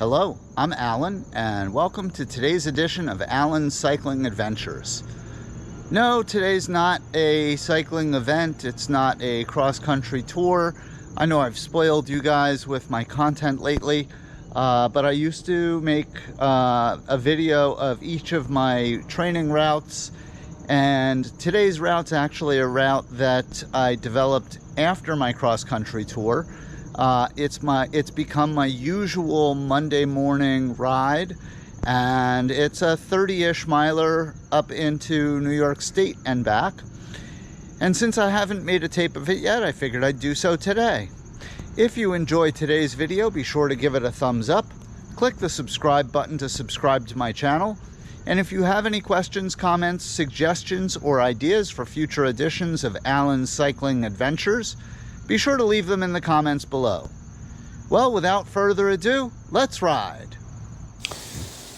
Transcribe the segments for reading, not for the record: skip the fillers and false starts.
Hello, I'm Alan, and welcome to today's edition of Alan's Cycling Adventures. No, today's not a cycling event. It's not a cross-country tour. I know I've spoiled you guys with my content lately, but I used to make a video of each of my training routes, and today's route's actually a route that I developed after my cross-country tour. It's become my usual Monday morning ride, and it's a 30-ish miler up into New York State and back. And since I haven't made a tape of it yet, I figured I'd do so today. If you enjoyed today's video, be sure to give it a thumbs up. Click the subscribe button to subscribe to my channel. And if you have any questions, comments, suggestions, or ideas for future editions of Alan's Cycling Adventures, be sure to leave them in the comments below. Well, without further ado, let's ride.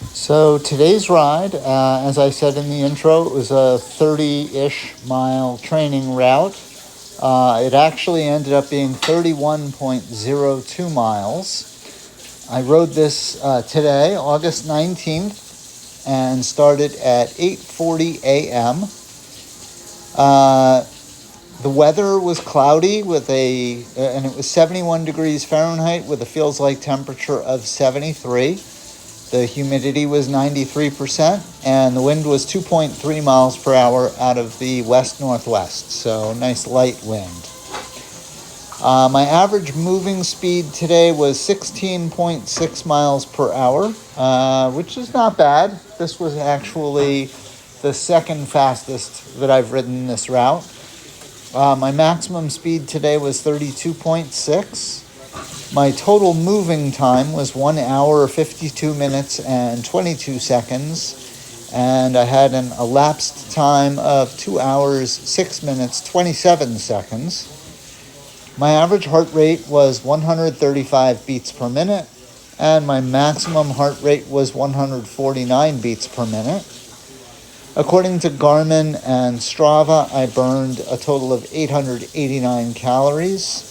So today's ride, as I said in the intro, it was a 30-ish mile training route. It actually ended up being 31.02 miles. I rode this today, August 19th, and started at 8:40 a.m. The weather was cloudy and it was 71 degrees Fahrenheit with a feels like temperature of 73. The humidity was 93%, and the wind was 2.3 miles per hour out of the west-northwest, so nice light wind. My average moving speed today was 16.6 miles per hour, which is not bad. This was actually the second fastest that I've ridden this route. My maximum speed today was 32.6. My total moving time was 1 hour, 52 minutes, and 22 seconds. And I had an elapsed time of 2 hours, 6 minutes, 27 seconds. My average heart rate was 135 beats per minute, and my maximum heart rate was 149 beats per minute. According to Garmin and Strava, I burned a total of 889 calories.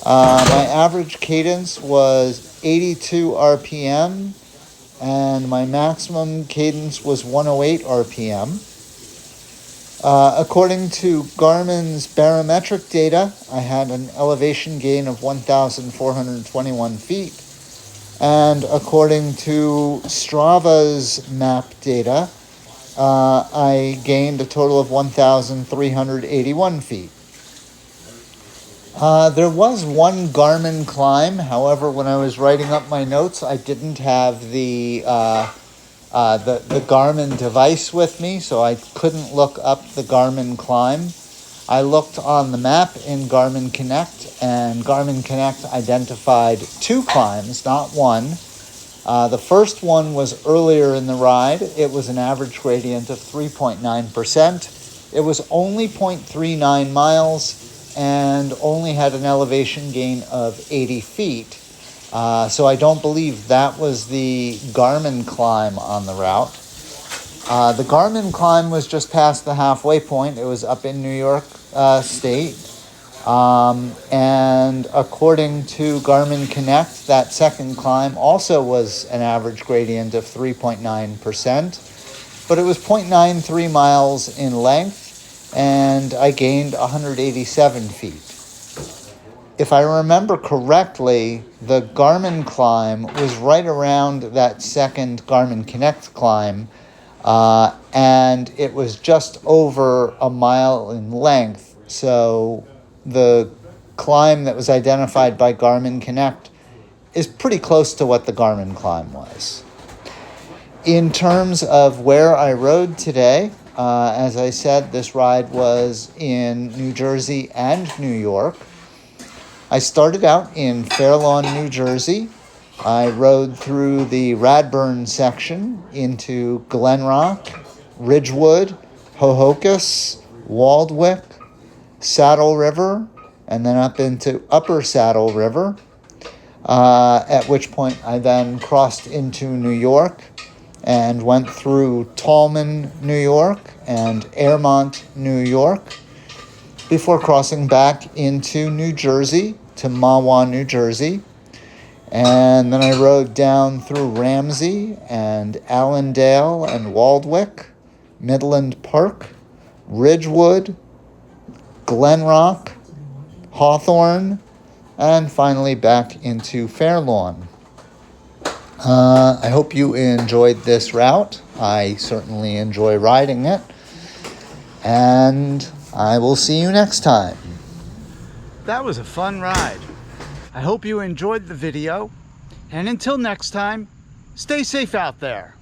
My average cadence was 82 RPM, and my maximum cadence was 108 RPM. According to Garmin's barometric data, I had an elevation gain of 1,421 feet. And according to Strava's map data, I gained a total of 1,381 feet. There was one Garmin climb. However, when I was writing up my notes, I didn't have the Garmin device with me, so I couldn't look up the Garmin climb. I looked on the map in Garmin Connect, and Garmin Connect identified 2 climbs, not one. The first one was earlier in the ride. It was an average gradient of 3.9%. It was only 0.39 miles and only had an elevation gain of 80 feet. So I don't believe that was the Garmin climb on the route. The Garmin climb was just past the halfway point. It was up in New York State. And according to Garmin Connect, that second climb also was an average gradient of 3.9%, but it was 0.93 miles in length, and I gained 187 feet. If I remember correctly, the Garmin climb was right around that second Garmin Connect climb, and it was just over a mile in length, so the climb that was identified by Garmin Connect is pretty close to what the Garmin climb was. In terms of where I rode today, as I said, this ride was in New Jersey and New York. I started out in Fair Lawn, New Jersey. I rode through the Radburn section into Glen Rock, Ridgewood, Hohokus, Waldwick, Saddle River, and then up into Upper Saddle River, at which point I then crossed into New York and went through Tallman, New York, and Airmont, New York, before crossing back into New Jersey to Mahwah, New Jersey, And then I rode down through Ramsey and Allendale and Waldwick, Midland Park, Ridgewood, Glenrock, Hawthorne, and finally back into Fairlawn. I hope you enjoyed this route. I certainly enjoy riding it. And I will see you next time. That was a fun ride. I hope you enjoyed the video. And until next time, stay safe out there.